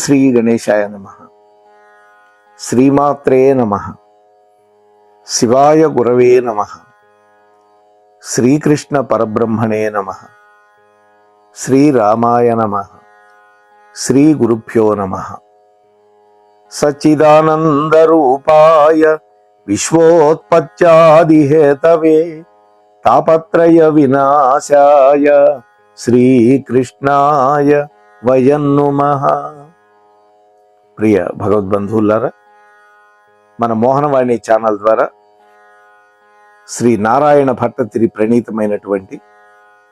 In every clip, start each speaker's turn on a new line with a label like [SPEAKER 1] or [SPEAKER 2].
[SPEAKER 1] శ్రీ గణేశాయ నమః. శ్రీమాత్రే నమః. శివాయ గురవే నమః. శ్రీకృష్ణ పరబ్రహ్మణే నమః. శ్రీరామాయ నమః. శ్రీ గురుభ్యో నమః. సచ్చిదానందరూపాయ విశ్వోత్పత్యాదిహేతవే తాపత్రయ వినాశాయ శ్రీకృష్ణాయ వయం నమః. ప్రియ భగవద్బంధువులారా, మన మోహనవాణి ఛానల్ ద్వారా శ్రీ నారాయణ భట్టతిరి ప్రణీతమైనటువంటి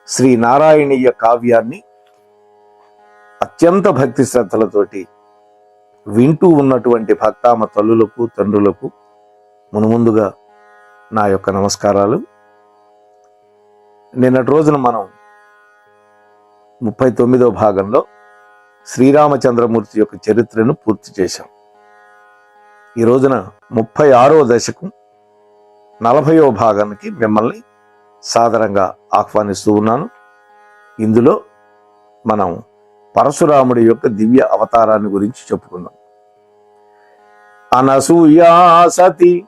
[SPEAKER 1] శ్రీ నారాయణీయ కావ్యాన్ని అత్యంత భక్తి శ్రద్ధలతోటి వింటూ ఉన్నటువంటి భక్తామ తల్లులకు తండ్రులకు మునుముందుగా నా యొక్క నమస్కారాలు. నిన్నటి రోజున మనం 39వ భాగంలో శ్రీరామచంద్రమూర్తి యొక్క చరిత్రను పూర్తి చేశాం. ఈ రోజున 36వ దశకం 40వ భాగానికి మిమ్మల్ని సాదరంగా ఆహ్వానిస్తూ ఉన్నాను. ఇందులో మనం పరశురాముడి యొక్క దివ్య అవతారాన్ని గురించి చెప్పుకుందాం. అనసూయాసతికి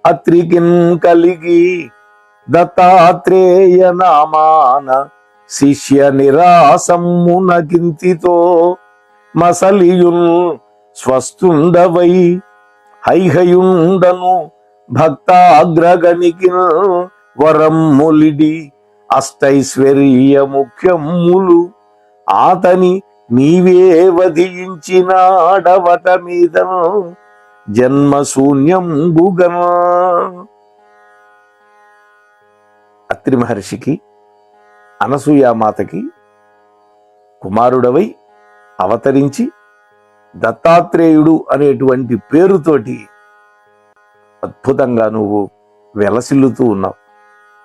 [SPEAKER 1] అత్రికిన్ కలిగి దత్తాత్రేయ నామాన శిష్య నిరాసమ్మునకింతితో మసలియున్ స్వస్తుండవై హైహయుండను భక్తాగ్రగణికి వరం ములిడి అష్టైశ్వర్య ముఖ్యములు ఆతని నీవే వధించినాడవట మీద జన్మశూన్యం గుగన. అత్రి మహర్షికి అనసూయామాతకి కుమారుడవై అవతరించి దత్తాత్రేయుడు అనేటువంటి పేరుతోటి అద్భుతంగా నువ్వు వెలసిల్లుతూ ఉన్నావు.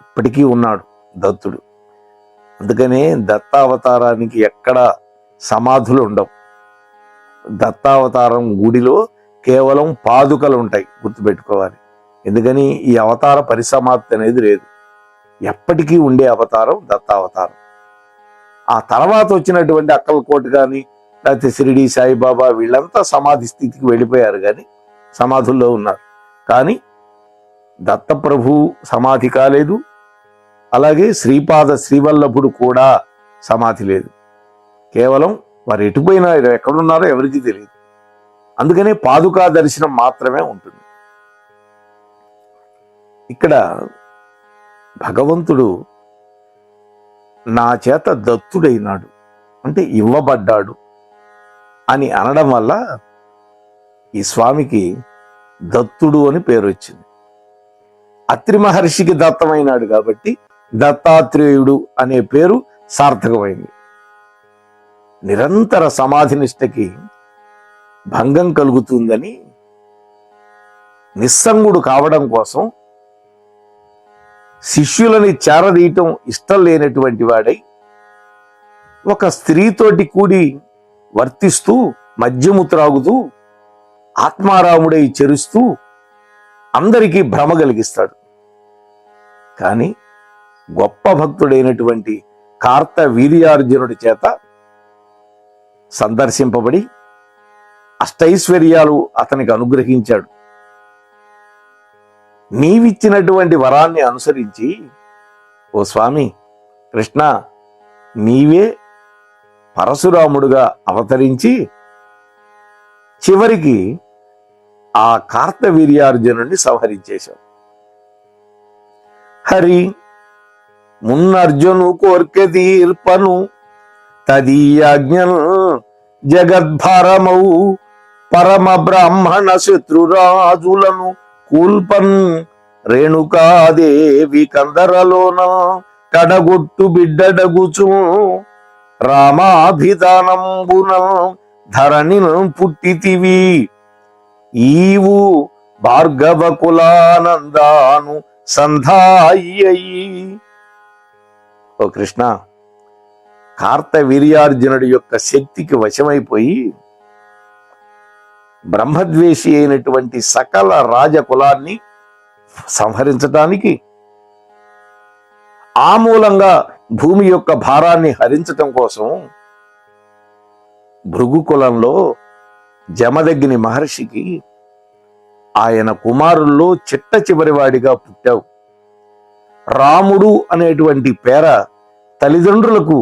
[SPEAKER 1] ఇప్పటికీ ఉన్నాడు దత్తుడు. అందుకనే దత్తావతారానికి ఎక్కడ సమాధులు ఉండవు. దత్తావతారం గుడిలో కేవలం పాదుకలు ఉంటాయి, గుర్తుపెట్టుకోవాలి. ఎందుకని ఈ అవతార పరిసమాప్తి అనేది లేదు. ఎప్పటికీ ఉండే అవతారం దత్తావతారం. ఆ తర్వాత వచ్చినటువంటి అక్కలకోట కానీ లేకపోతే షిరిడి సాయిబాబా వీళ్ళంతా సమాధి స్థితికి వెళ్ళిపోయారు, కానీ సమాధుల్లో ఉన్నారు. కానీ దత్తప్రభు సమాధి కాలేదు. అలాగే శ్రీపాద శ్రీవల్లభుడు కూడా సమాధి లేదు. కేవలం వారు ఎటుపోయినా ఎక్కడున్నారో ఎవరికీ తెలియదు. అందుకనే పాదుకా దర్శనం మాత్రమే ఉంటుంది. ఇక్కడ భగవంతుడు నా చేత దత్తుడైనాడు అంటే ఇవ్వబడ్డాడు అని అనడం వల్ల ఈ స్వామికి దత్తుడు అని పేరు వచ్చింది. అత్రి మహర్షికి దత్తమైనాడు కాబట్టి దత్తాత్రేయుడు అనే పేరు సార్థకమైంది. నిరంతర సమాధినిష్టకి భంగం కలుగుతుందని నిస్సంగుడు కావడం కోసం శిష్యులని చేరదీయటం ఇష్టం లేనటువంటి వాడై ఒక స్త్రీతోటి కూడి వర్తిస్తూ మద్యము త్రాగుతూ ఆత్మారాముడై చెరుస్తూ అందరికీ భ్రమ కలిగిస్తాడు. కానీ గొప్ప భక్తుడైనటువంటి కార్త వీర్యార్జునుడి చేత సందర్శింపబడి అష్టైశ్వర్యాలు అతనికి అనుగ్రహించాడు. నీవిచ్చినటువంటి వరాన్ని అనుసరించి ఓ స్వామి కృష్ణ, నీవే పరశురాముడుగా అవతరించి చివరికి ఆ కార్తవీర్యార్జునుడిని సంహరించేశావు. హరి మున్నర్జును కోర్కె తీర్పను తదీయాజ్ఞను జగద్భారమౌ పరమ బ్రాహ్మణ శత్రురాజులను కూల్పన్ రేణుకాదేవి కందరలోన కడగొట్టు బిడ్డడగుచు రామాభిధానంబున ధరణిను పుట్టితివి ఈవు భార్గవ కులానందాను సంధాయి. ఓ కృష్ణ, కార్తవీర్యార్జునుడి యొక్క శక్తికి వశమైపోయి బ్రహ్మద్వేషి అయినటువంటి సకల రాజకులాన్ని సంహరించటానికి ఆ మూలంగా భూమి యొక్క భారాన్ని హరించటం కోసం భృగు కులంలో జమదగ్ని మహర్షికి ఆయన కుమారుల్లో చిట్ట చివరివాడిగా పుట్టావు. రాముడు అనేటువంటి పేర తల్లిదండ్రులకు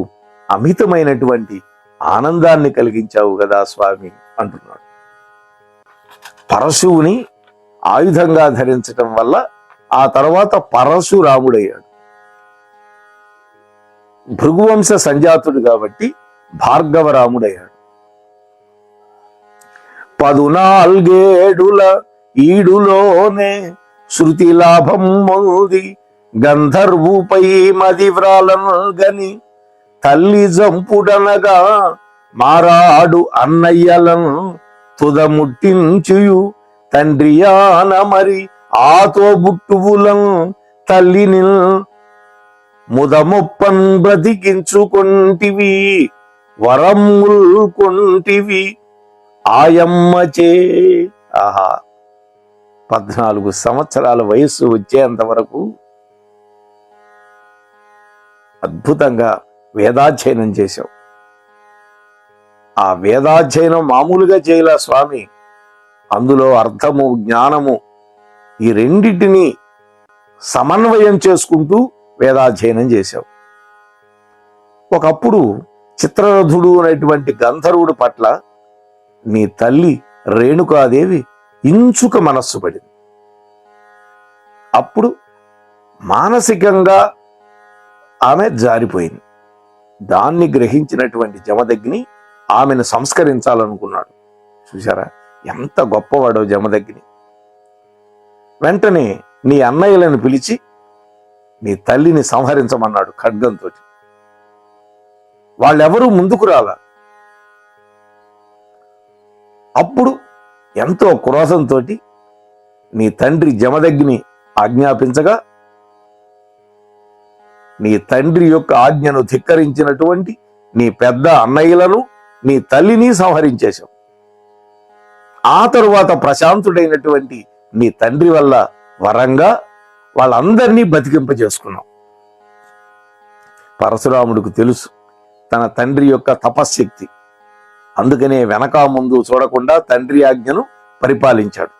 [SPEAKER 1] అమితమైనటువంటి ఆనందాన్ని కలిగించావు కదా స్వామి అంటున్నాడు. పరశువుని ఆయుధంగా ధరించటం వల్ల ఆ తర్వాత పరశురాముడయ్యాడు. భృగువంశ సంజాతుడు కాబట్టి భార్గవరాముడయ్యాడు. 14 ఈడులోనే శృతి లాభం మొంది గంధర్వుపై మదివ్రాలనగని తల్లి జంపుడనగా మారాడు అన్నయ్యలను తుదముట్టించుయు తండ్రియాన మరి ఆతో బుట్టువులం తల్లిని ముదముప్పన్ బ్రతికించుకొంటివి వరముల్ కొంటివి ఆయమ్మచే. ఆహా, 14 సంవత్సరాల వయస్సు వచ్చేంత వరకు అద్భుతంగా వేదాధ్యయనం చేశావు. ఆ వేదాధ్యయనం మామూలుగా చేయలే స్వామి. అందులో అర్థము, జ్ఞానము ఈ రెండింటినీ సమన్వయం చేసుకుంటూ వేదాధ్యయనం చేశావు. ఒకప్పుడు చిత్రరథుడు అనేటువంటి గంధర్వుడు పట్ల నీ తల్లి రేణుకాదేవి ఇంచుక మనస్సు పడింది. అప్పుడు మానసికంగా ఆమె జారిపోయింది. దాన్ని గ్రహించినటువంటి జమదగ్ని ఆమెను సంస్కరించాలనుకున్నాడు. చూశారా ఎంత గొప్పవాడో జమదగ్ని. వెంటనే నీ అన్నయ్యలను పిలిచి నీ తల్లిని సంహరించమన్నాడు ఖడ్గంతో. వాళ్ళెవరూ ముందుకు రాల. అప్పుడు ఎంతో క్రోధంతో నీ తండ్రి జమదగ్ని ఆజ్ఞాపించగా నీ తండ్రి యొక్క ఆజ్ఞను ధిక్కరించినటువంటి నీ పెద్ద అన్నయ్యలను నీ తల్లిని సంహరించేశావు. ఆ తరువాత ప్రశాంతుడైనటువంటి నీ తండ్రి వల్ల వరంగా వాళ్ళందరినీ బతికింపజేసుకున్నావు. పరశురాముడికి తెలుసు తన తండ్రి యొక్క తపశ్శక్తి. అందుకనే వెనక ముందు చూడకుండా తండ్రి ఆజ్ఞను పరిపాలించాడు.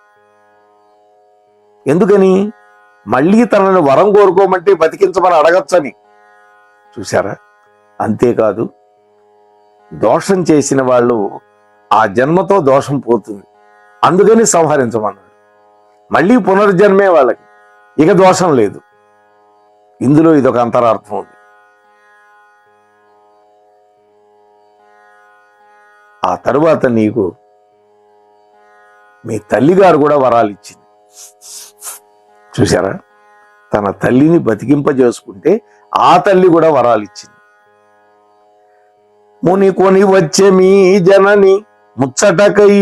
[SPEAKER 1] ఎందుకని? మళ్ళీ తనను వరం కోరుకోమంటే బతికించమని అడగచ్చని. చూశారా? అంతేకాదు, దోషం చేసిన వాళ్ళు ఆ జన్మతో దోషం పోతుంది, అందుకని సంహరించమన్నాడు. మళ్ళీ పునర్జన్మే వాళ్ళకి, ఇక దోషం లేదు. ఇందులో ఇదొక అంతరార్థం ఉంది. ఆ తరువాత నీకు మీ తల్లిగారు కూడా వరాలు ఇచ్చింది. చూశారా? తన తల్లిని బతికింపజేసుకుంటే ఆ తల్లి కూడా వరాలు ఇచ్చింది. ముని కొని వచ్చే మీ జనని ముచ్చటకై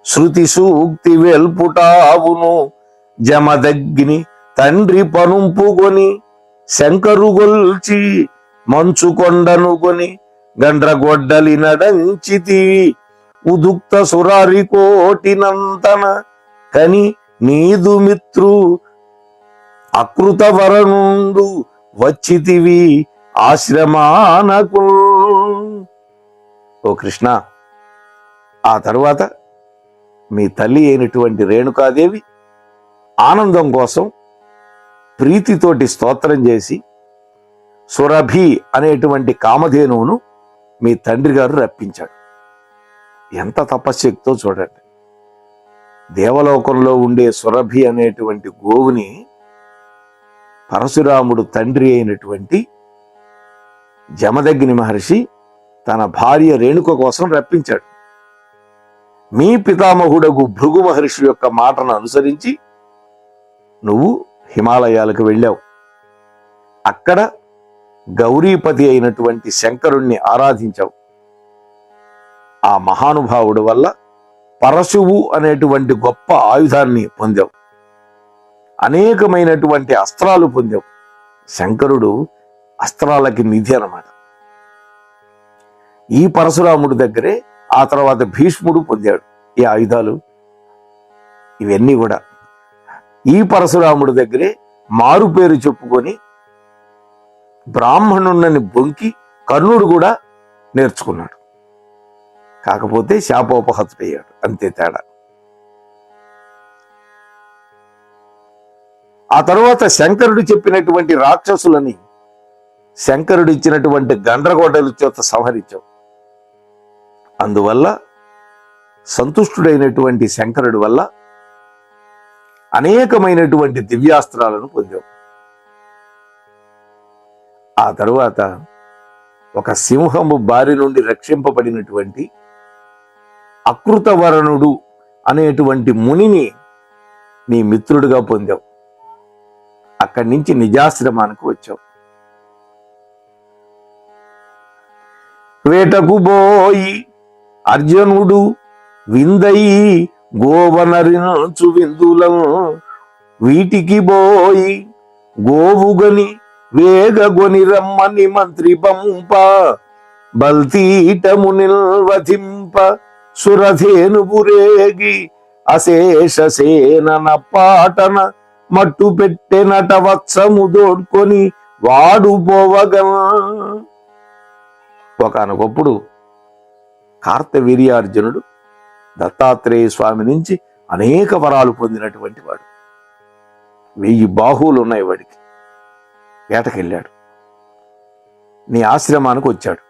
[SPEAKER 1] శృతి సూక్తి వెల్పుటావును జమదగ్ని తండ్రి పనుంపుకొని శంకరుగొల్చి మంచుకొండను కొని గండ్రగొడ్డలి నడంచితి ఉదుక్త సురారి కోటినంతన కని నీదు మిత్రు అకృత వరణుండు వచ్చితివి ఆశ్రమానకు. ఓ కృష్ణ, ఆ తరువాత మీ తల్లి అయినటువంటి రేణుకాదేవి ఆనందం కోసం ప్రీతితోటి స్తోత్రం చేసి సురభి అనేటువంటి కామధేనువును మీ తండ్రి గారు రప్పించాడు. ఎంత తపశ్శక్తితో చూడండి. దేవలోకంలో ఉండే సురభి అనేటువంటి గోవుని పరశురాముడు తండ్రి అయినటువంటి జమదగ్ని మహర్షి తన భార్య రేణుక కోసం రప్పించాడు. మీ పితామహుడగు భృగు మహర్షి యొక్క మాటను అనుసరించి నువ్వు హిమాలయాలకు వెళ్ళావు. అక్కడ గౌరీపతి అయినటువంటి శంకరుణ్ణి ఆరాధించావు. ఆ మహానుభావుడు వల్ల పరశువు అనేటువంటి గొప్ప ఆయుధాన్ని పొందావు. అనేకమైనటువంటి అస్త్రాలు పొందావు. శంకరుడు అస్త్రాలకి నిధి అన్నమాట. ఈ పరశురాముడి దగ్గరే ఆ తర్వాత భీష్ముడు పొందాడు ఈ ఆయుధాలు. ఇవన్నీ కూడా ఈ పరశురాముడి దగ్గరే మారు పేరు చెప్పుకొని బ్రాహ్మణుణ్ణని బొంకి కర్ణుడు కూడా నేర్చుకున్నాడు. కాకపోతే శాపోపహతుడయ్యాడు, అంతే తేడా. ఆ తరువాత శంకరుడు చెప్పినటువంటి రాక్షసులని శంకరుడు ఇచ్చినటువంటి గండ్రగోడల చేత సంహరించాం. అందువల్ల సంతుష్టుడైనటువంటి శంకరుడి వల్ల అనేకమైనటువంటి దివ్యాస్త్రాలను పొందాం. ఆ తరువాత ఒక సింహము బారి నుండి రక్షింపబడినటువంటి అకృతవరణుడు అనేటువంటి మునిని నీ మిత్రుడిగా పొందావు. అక్కడి నుంచి నిజాశ్రమానికి వచ్చావు. వేటకు బోయి అర్జునుడు విందయి గోవనరించు విందులం వీటికి బోయి గోవుగని వేగగొని రమ్మని మంత్రి పంప బల్తీటము నిల్వధింప సురధేనుపురేగి అశేష సేనన పాటన మట్టు పెట్టెనట వత్సము దోడ్కొని వాడు పోవగా. ఒకనొకప్పుడు కార్తవీర్యార్జునుడు దత్తాత్రేయ స్వామి నుంచి అనేక వరాలు పొందినటువంటి వాడు. 1000 బాహువులు ఉన్నాయి వాడికి. వేటకెళ్ళాడు, నీ ఆశ్రమానికి వచ్చాడు.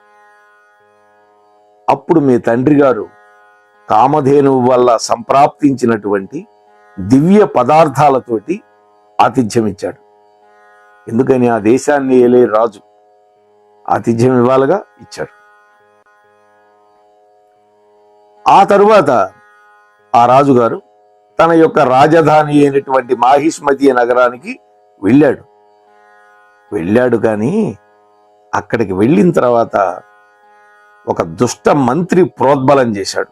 [SPEAKER 1] అప్పుడు మీ తండ్రి గారు కామధేనువు వల్ల సంప్రాప్తించినటువంటి దివ్య పదార్థాలతోటి ఆతిథ్యం ఇచ్చాడు. ఎందుకని ఆ దేశాన్ని ఏలే రాజు ఆతిథ్యం ఇవ్వాలిగా, ఇచ్చాడు. ఆ తరువాత ఆ రాజుగారు తన యొక్క రాజధాని అయినటువంటి మాహిష్మతి నగరానికి వెళ్ళాడు. కానీ అక్కడికి వెళ్ళిన తర్వాత ఒక దుష్ట మంత్రి ప్రోద్బలం చేశాడు.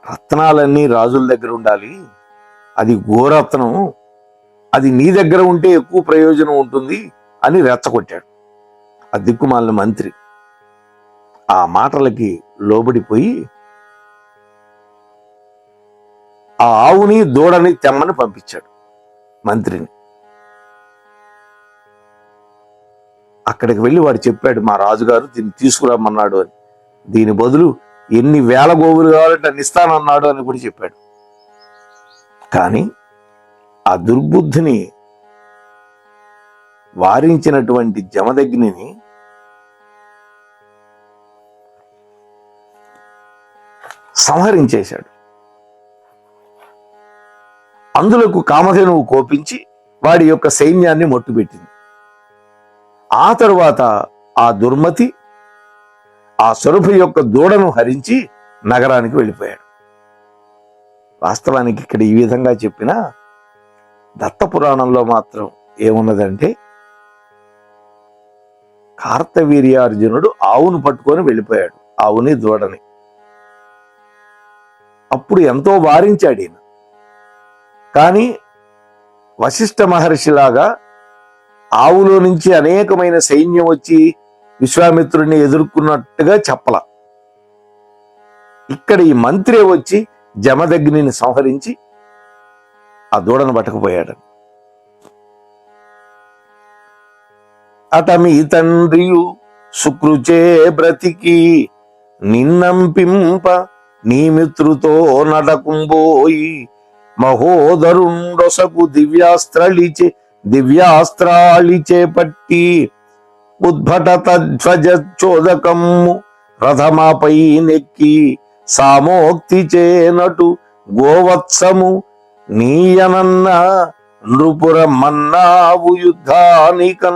[SPEAKER 1] రత్నాలన్నీ రాజుల దగ్గర ఉండాలి, అది గోరత్నం, అది నీ దగ్గర ఉంటే ఎక్కువ ప్రయోజనం ఉంటుంది అని రెచ్చగొట్టాడు ఆ దిక్కుమాలిన మంత్రి. ఆ మాటలకి లోబడిపోయి ఆ ఆవుని దూడని తెమ్మని పంపించాడు మంత్రిని. అక్కడికి వెళ్ళి వాడు చెప్పాడు, మా రాజుగారు దీన్ని తీసుకురమ్మన్నాడు అని. దీని బదులు ఎన్ని వేల గోవులు కావాలంటే అన్ని ఇస్తానన్నాడు అని కూడా చెప్పాడు. కానీ ఆ దుర్బుద్ధిని వారించినటువంటి జమదగ్నిని సంహరించేశాడు. అందులకు కామధేనువు కోపించి వాడి యొక్క సైన్యాన్ని మొట్టుపెట్టింది. ఆ తరువాత ఆ దుర్మతి ఆ సురభ యొక్క దూడను హరించి నగరానికి వెళ్ళిపోయాడు. వాస్తవానికి ఇక్కడ ఈ విధంగా చెప్పిన దత్త పురాణంలో మాత్రం ఏమున్నదంటే, కార్తవీర్యార్జునుడు ఆవును పట్టుకొని వెళ్ళిపోయాడు, ఆవుని దూడని. అప్పుడు ఎంతో వారించాడు ఈయన. కానీ వశిష్ఠ మహర్షిలాగా ఆవులో నుంచి అనేకమైన సైన్యం వచ్చి విశ్వామిత్రుడిని ఎదుర్కొన్నట్టుగా చెప్పల. ఇక్కడ ఈ మంత్రే వచ్చి జమదగ్నిని సంహరించి ఆ దూడను పట్టుకుపోయాడు. అతమి తండ్రియు సుకృచే బ్రతికి నిన్నంపింప నీ మిత్రుతో నడకుంబోయి మహోదరుండొసకు దివ్యాస్త్రాళిచే పట్టి ఉద్భట తధ్వజ చోదకమ్ము రథమాపై నెక్కి సామోక్తి చేనటు గోవత్సము నీయనన్న నృపుర మన్నావు యుద్ధానకం.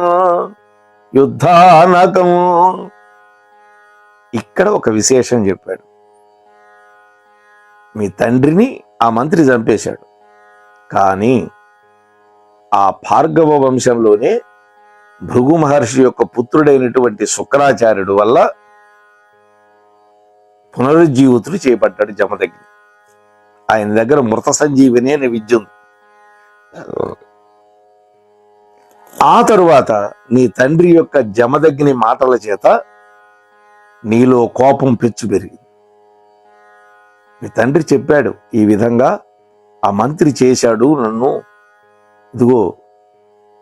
[SPEAKER 1] ఇక్కడ ఒక విశేషం చెప్పాడు. మీ తండ్రిని ఆ మంత్రి చంపేశాడు, కానీ ఆ భార్గవ వంశంలోనే భృగు మహర్షి యొక్క పుత్రుడైనటువంటి శుక్రాచార్యుడు వల్ల పునరుజ్జీవితుడు చేపట్టాడు జమదగ్ని. ఆయన దగ్గర మృత సంజీవిని అనే విద్య ఉంది. ఆ తరువాత నీ తండ్రి యొక్క జమదగ్ని మాటల చేత నీలో కోపం పెచ్చు పెరిగింది. మీ తండ్రి చెప్పాడు, ఈ విధంగా ఆ మంత్రి చేశాడు, నన్ను ఇదిగో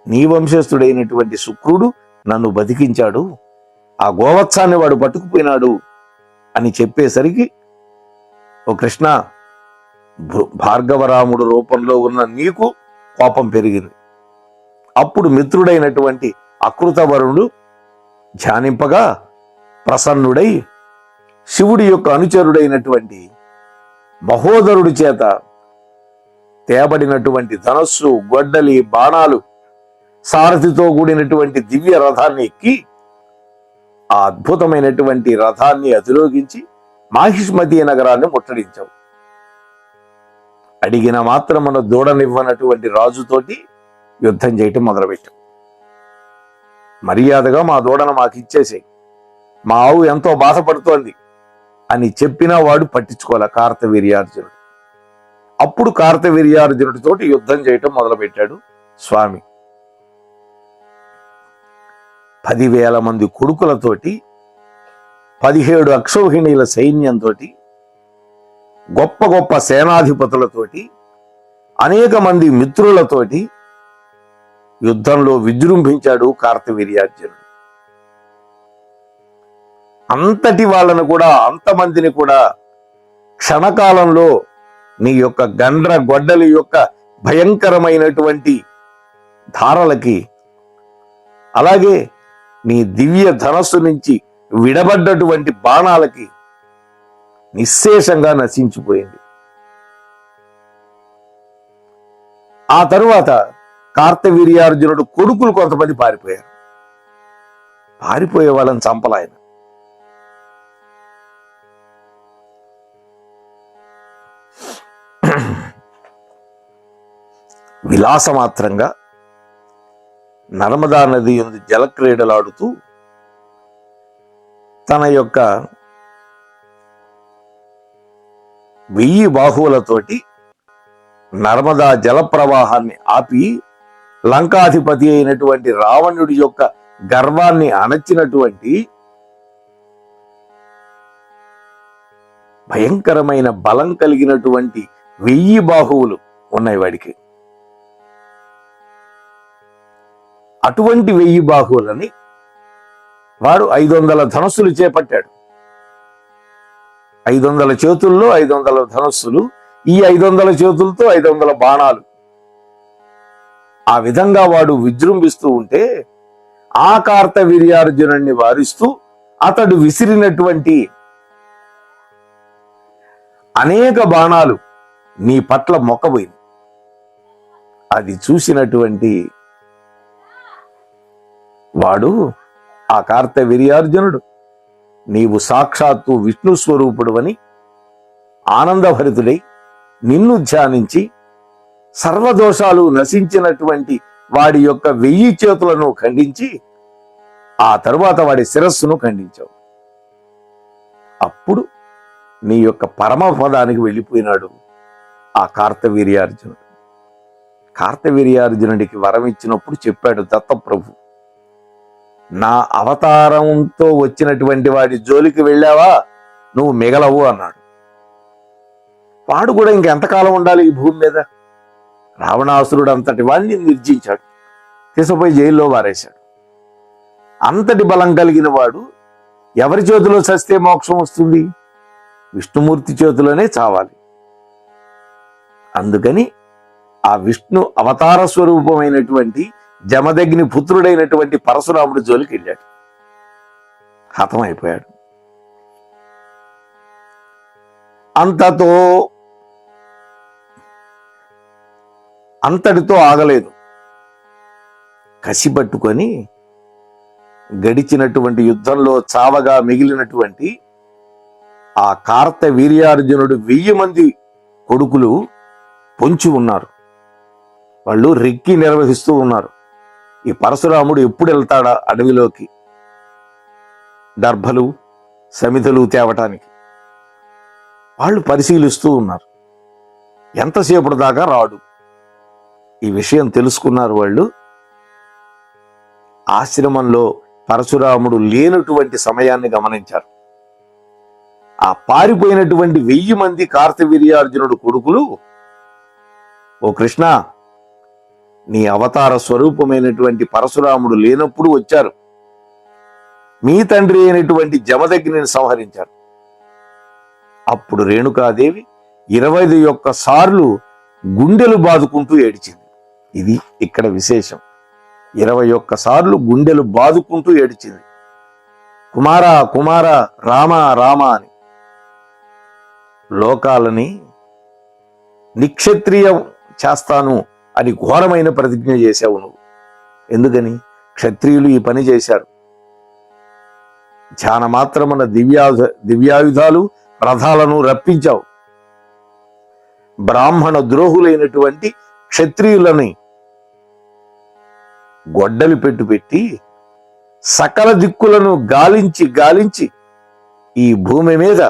[SPEAKER 1] నీ వంశస్థుడైనటువంటి శుక్రుడు నన్ను బతికించాడు, ఆ గోవత్సాన్ని వాడు పట్టుకుపోయినాడు అని చెప్పేసరికి, ఓ కృష్ణ, భార్గవరాముడు రూపంలో ఉన్న నీకు కోపం పెరిగింది. అప్పుడు మిత్రుడైనటువంటి అకృతవరుణుడు ధ్యానింపగా ప్రసన్నుడై శివుడి యొక్క అనుచరుడైనటువంటి మహోదరుడి చేత తేబడినటువంటి ధనస్సు, గొడ్డలి, బాణాలు, సారథితో కూడినటువంటి దివ్య రథాన్ని ఎక్కి ఆ అద్భుతమైనటువంటి రథాన్ని అధిరోగించి మాహిష్మతి నగరాన్ని ముట్టడించావు. అడిగిన మాత్రమున దూడనివ్వనటువంటి రాజుతోటి యుద్ధం చేయటం మొదలుపెట్టావు. మర్యాదగా మా దూడను మాకు ఇచ్చేసేయి, మా ఆవు ఎంతో బాధపడుతోంది అని చెప్పినా వాడు పట్టించుకోలే కార్తవీర్యార్జునుడు. అప్పుడు కార్తవీర్యార్జునుడితోటి యుద్ధం చేయటం మొదలుపెట్టాడు స్వామి. 10,000 మంది కొడుకులతోటి, 17 అక్షౌహిణీల సైన్యంతో, గొప్ప గొప్ప సేనాధిపతులతోటి, అనేక మంది మిత్రులతోటి యుద్ధంలో విజృంభించాడు కార్తవీర్యార్జునుడు. అంతటి వాళ్ళను కూడా, అంతమందిని కూడా క్షణకాలంలో నీ యొక్క గండ్ర గొడ్డలి యొక్క భయంకరమైనటువంటి ధారలకి, అలాగే నీ దివ్య ధనస్సు నుంచి విడబడ్డటువంటి బాణాలకి నిశ్శేషంగా నశించిపోయింది. ఆ తరువాత కార్తవీర్యార్జునుడు కొడుకులు కొంతమంది పారిపోయారు. పారిపోయే వాళ్ళని చంపలాయన. విలాసమాత్రంగా నర్మదా నది యందు జలక్రీడలాడుతూ తన యొక్క 1000 బాహువులతోటి నర్మదా జల ప్రవాహాన్ని ఆపి లంకాధిపతి అయినటువంటి రావణుడి యొక్క గర్వాన్ని అణచినటువంటి భయంకరమైన బలం కలిగినటువంటి 1000 బాహువులు ఉన్నాయి వాడికి. అటువంటి 1000 బాహువులని వాడు 500 ధనస్సులు చేపట్టాడు. 500 చేతుల్లో 500 ధనస్సులు, ఈ 500 చేతులతో 500 బాణాలు. ఆ విధంగా వాడు విజృంభిస్తూ ఉంటే ఆ కార్తవీర్యార్జునుడిని వారిస్తూ అతడు విసిరినటువంటి అనేక బాణాలు నీ పట్ల మొక్కబోయింది. అది చూసినటువంటి వాడు, ఆ కార్తవీర్యార్జునుడు, నీవు సాక్షాత్తు విష్ణు స్వరూపుడు అని ఆనందభరితుడై నిన్ను ధ్యానించి సర్వదోషాలు నశించినటువంటి వాడి యొక్క 1000 చేతులను ఖండించి ఆ తరువాత వాడి శిరస్సును ఖండించావు. అప్పుడు నీ యొక్క పరమపదానికి వెళ్ళిపోయినాడు ఆ కార్తవీర్యార్జునుడు. కార్తవీర్యార్జునుడికి వరం ఇచ్చినప్పుడు చెప్పాడు దత్తప్రభు, నా అవతారంతో వచ్చినటువంటి వాడి జోలికి వెళ్ళావా నువ్వు మిగలవు అన్నాడు. వాడు కూడా ఇంకెంతకాలం ఉండాలి ఈ భూమి మీద? రావణాసురుడు అంతటి వాడిని నిర్జించాడు, తీసుకుపోయి జైల్లో వారేశాడు. అంతటి బలం కలిగిన వాడు ఎవరి చేతిలో చస్తే మోక్షం వస్తుంది? విష్ణుమూర్తి చేతిలోనే చావాలి. అందుకని ఆ విష్ణు అవతార స్వరూపమైనటువంటి జమదగ్ని పుత్రుడైనటువంటి పరశురాముడి జోలికి వెళ్ళాడు, హతమైపోయాడు. అంతటితో ఆగలేదు. కసి పట్టుకొని గడిచినటువంటి యుద్ధంలో చావగా మిగిలినటువంటి ఆ కార్తవీర్యార్జునుడు 1000 మంది కొడుకులు పొంచి ఉన్నారు. వాళ్ళు రెక్కి నిర్వహిస్తూ ఉన్నారు. ఈ పరశురాముడు ఎప్పుడు వెళ్తాడా అడవిలోకి దర్భలు సమిధలు తేవటానికి? వాళ్ళు పరిశీలిస్తూ ఉన్నారు. ఎంతసేపటి దాకా రాడు. ఈ విషయం తెలుసుకున్నారు వాళ్ళు. ఆశ్రమంలో పరశురాముడు లేనటువంటి సమయాన్ని గమనించారు. ఆ పారిపోయినటువంటి 1000 మంది కార్తవీర్యార్జునుడు కొడుకులు, ఓ కృష్ణ, నీ అవతార స్వరూపమైనటువంటి పరశురాముడు లేనప్పుడు వచ్చారు. మీ తండ్రి అయినటువంటి జమదగ్నిని సంహరించారు. అప్పుడు రేణుకాదేవి 21 సార్లు గుండెలు బాదుకుంటూ ఏడిచింది. ఇది ఇక్కడ విశేషం. 21 సార్లు గుండెలు బాదుకుంటూ ఏడిచింది. కుమార కుమార రామ రామ అని. లోకాలని నిక్షత్రియం చేస్తాను అని ఘోరమైన ప్రతిజ్ఞ చేశావు నువ్వు. ఎందుకని? క్షత్రియులు ఈ పని చేశారు. ధ్యాన మాత్రమున దివ్యాయుధాలు రథాలను రప్పించావు. బ్రాహ్మణ ద్రోహులైనటువంటి క్షత్రియులని గొడ్డలి పెట్టి సకల దిక్కులను గాలించి ఈ భూమి మీద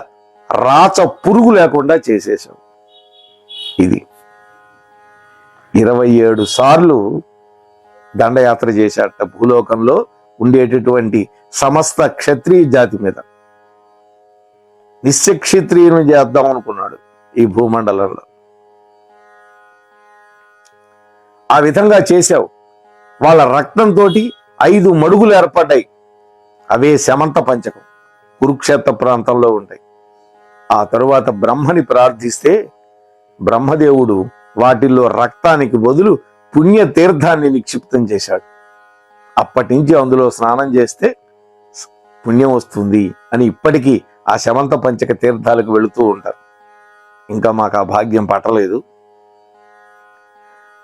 [SPEAKER 1] రాచ పురుగు లేకుండా చేసేశావు. ఇది 27 సార్లు దండయాత్ర చేశాట భూలోకంలో ఉండేటటువంటి సమస్త క్షత్రియ జాతి మీద. నిశ్చక్షత్రియుని చేద్దాం అనుకున్నాడు ఈ భూమండలంలో. ఆ విధంగా చేశావు. వాళ్ళ రక్తంతో 5 మడుగులు ఏర్పడ్డాయి. అవే శమంత పంచకం, కురుక్షేత్ర ప్రాంతంలో ఉంటాయి. ఆ తరువాత బ్రహ్మని ప్రార్థిస్తే బ్రహ్మదేవుడు వాటిల్లో రక్తానికి బదులు పుణ్య తీర్థాన్ని నిక్షిప్తం చేశాడు. అప్పటి నుంచి అందులో స్నానం చేస్తే పుణ్యం వస్తుంది అని ఇప్పటికీ ఆ శమంత పంచక తీర్థాలకు వెళుతూ ఉంటారు. ఇంకా మాకు ఆ భాగ్యం పట్టలేదు.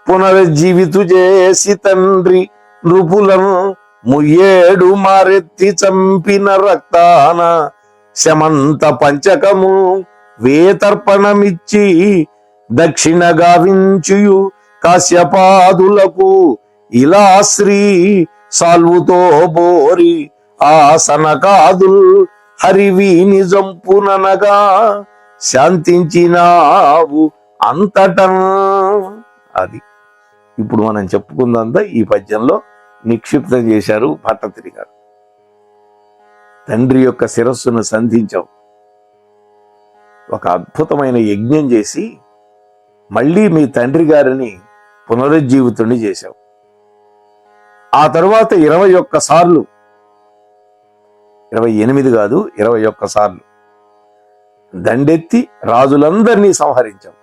[SPEAKER 1] పునరుజ్జీవితు చేసి తండ్రి నృపులను ముయ్యేడు మారెత్తి చంపిన రక్తాన శమంత పంచకము వేతర్పణమిచ్చి దక్షిణ గావించుయు కాశ్యపాదులకు ఇలా శ్రీ సాల్వుతో బోరి ఆసనకాదుల్ హరివీని జంపుననగా శాంతించినావు అంతటా. అది ఇప్పుడు మనం చెప్పుకుందంతా ఈ పద్యంలో నిక్షిప్తం చేశారు భట్టతిరి గారు. తండ్రి యొక్క శిరస్సును సంధించావు. ఒక అద్భుతమైన యజ్ఞం చేసి మళ్ళీ మీ తండ్రి గారిని పునరుజ్జీవితుణ్ణి చేశావు. ఆ తరువాత 21 సార్లు, 28 కాదు 21 సార్లు దండెత్తి రాజులందరినీ సంహరించావు.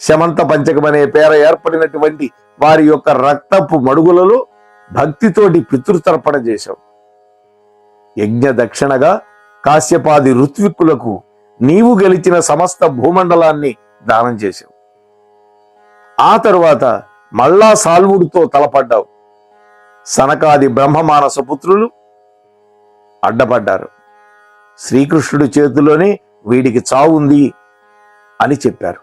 [SPEAKER 1] శమంత పంచకం అనే పేర ఏర్పడినటువంటి వారి యొక్క రక్తపు మడుగులలో భక్తితోటి పితృతర్పణ చేశావు. యజ్ఞ దక్షిణగా కాశ్యపాది ఋత్విక్కులకు నీవు గెలిచిన సమస్త భూమండలాన్ని దానం చేశావు. ఆ తరువాత మళ్ళా సాల్వుడితో తలపడ్డావు. సనకాది బ్రహ్మమానస పుత్రులు అడ్డపడ్డారు. శ్రీకృష్ణుడి చేతిలోనే వీడికి చావుంది అని చెప్పారు.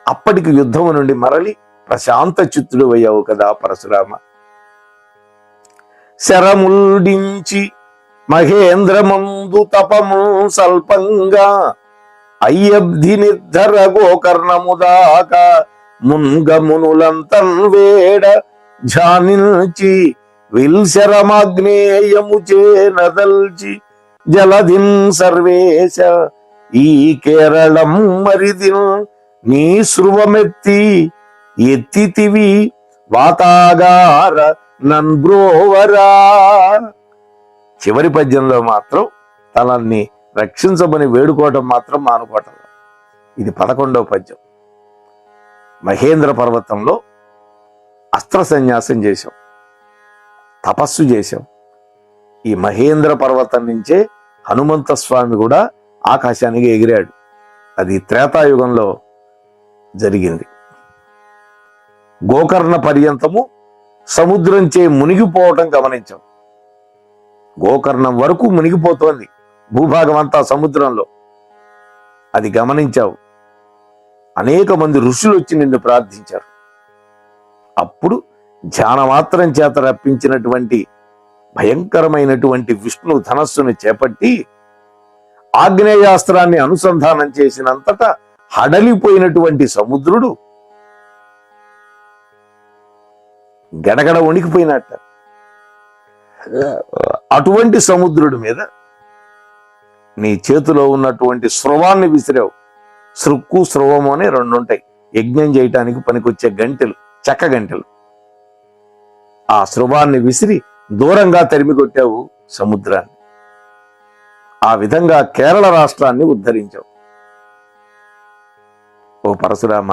[SPEAKER 1] అప్పటికి యుద్ధము నుండి మరలి ప్రశాంత చిత్తుడు అయ్యావు కదా పరశురామ. శరముల్డించి మహేంద్రమందు తపము సల్పంగా అయ్యబ్ధి నిర్ధర గోకర్ణముదాక మున్గమునులంతన్ వేడ ఝానిల్చి విల్శరమాగ్నేయము చేనదల్చి జలధిన్ సర్వేశ ఈ కేరళం మరిదిన్ నీ శృవమెత్తి ఎత్తితివి వాతాగార నన్బ్రోవరా. చివరి పద్యంలో మాత్రం తనని రక్షించమని వేడుకోవటం మాత్రం మానుకోవటం. ఇది 11వ పద్యం. మహేంద్ర పర్వతంలో అస్త్ర సన్యాసం చేశాం, తపస్సు చేశాం. ఈ మహేంద్ర పర్వతం నుంచే హనుమంత స్వామి కూడా ఆకాశానికి ఎగిరాడు. అది త్రేతాయుగంలో జరిగింది. గోకర్ణ పర్యంతము సముద్రంచే మునిగిపోవటం గమనించాం. గోకర్ణం వరకు మునిగిపోతోంది భూభాగం అంతా సముద్రంలో. అది గమనించావు. అనేక మంది ఋషులు వచ్చి నిన్ను ప్రార్థించారు. అప్పుడు ధ్యానమాత్రం చేత రప్పించినటువంటి భయంకరమైనటువంటి విష్ణు ధనస్సును చేపట్టి ఆగ్నేయాస్త్రాన్ని అనుసంధానం చేసినంతటా హడలిపోయినటువంటి సముద్రుడు గడగడ వణికిపోయినట్ట. అటువంటి సముద్రుడి మీద నీ చేతిలో ఉన్నటువంటి స్రవాన్ని విసిరావు. సృక్కు స్రవము అనే 2 ఉంటాయి. యజ్ఞం చేయటానికి పనికొచ్చే గంటెలు, చెక్క గంటెలు. ఆ శృభాన్ని విసిరి దూరంగా తరిమి కొట్టావు సముద్రాన్ని. ఆ విధంగా కేరళ రాష్ట్రాన్ని ఉద్ధరించావు. ఓ పరశురామ,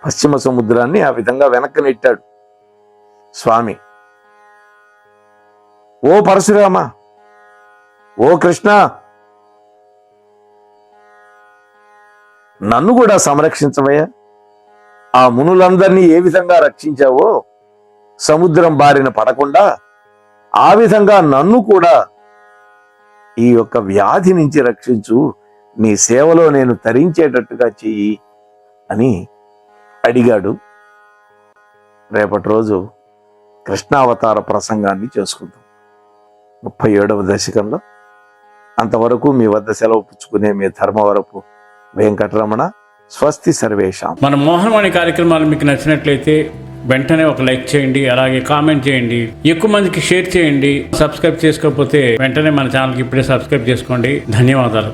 [SPEAKER 1] పశ్చిమ సముద్రాన్ని ఆ విధంగా వెనక్కి నెట్టాడు స్వామి. ఓ పరశురామ, ఓ కృష్ణ, నన్ను కూడా సంరక్షించవయ్యా. ఆ మునులందరినీ ఏ విధంగా రక్షించావో సముద్రం బారిన పడకుండా, ఆ విధంగా నన్ను కూడా ఈ యొక్క వ్యాధి నుంచి రక్షించు, నీ సేవలో నేను తరించేటట్టుగా చెయ్యి అని అడిగాడు. రేపటి రోజు కృష్ణావతార ప్రసంగాన్ని చేసుకుందాం 37వ దశకంలో. అంతవరకు మీ వద్ద సెలవు పుచ్చుకునే మీ ధర్మవరపు వెంకటరమణ. స్వస్తి సర్వేషాం.
[SPEAKER 2] మన మోహనవాణి కార్యక్రమాలు మీకు నచ్చినట్లయితే వెంటనే ఒక లైక్ చేయండి, అలాగే కామెంట్ చేయండి, ఎక్కువ మందికి షేర్ చేయండి. సబ్స్క్రైబ్ చేసుకోకపోతే వెంటనే మన ఛానల్కి ఇప్పుడే సబ్స్క్రైబ్ చేసుకోండి. ధన్యవాదాలు.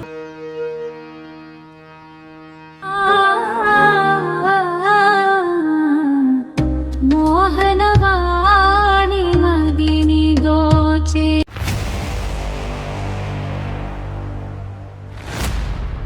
[SPEAKER 3] మోహనవాణి.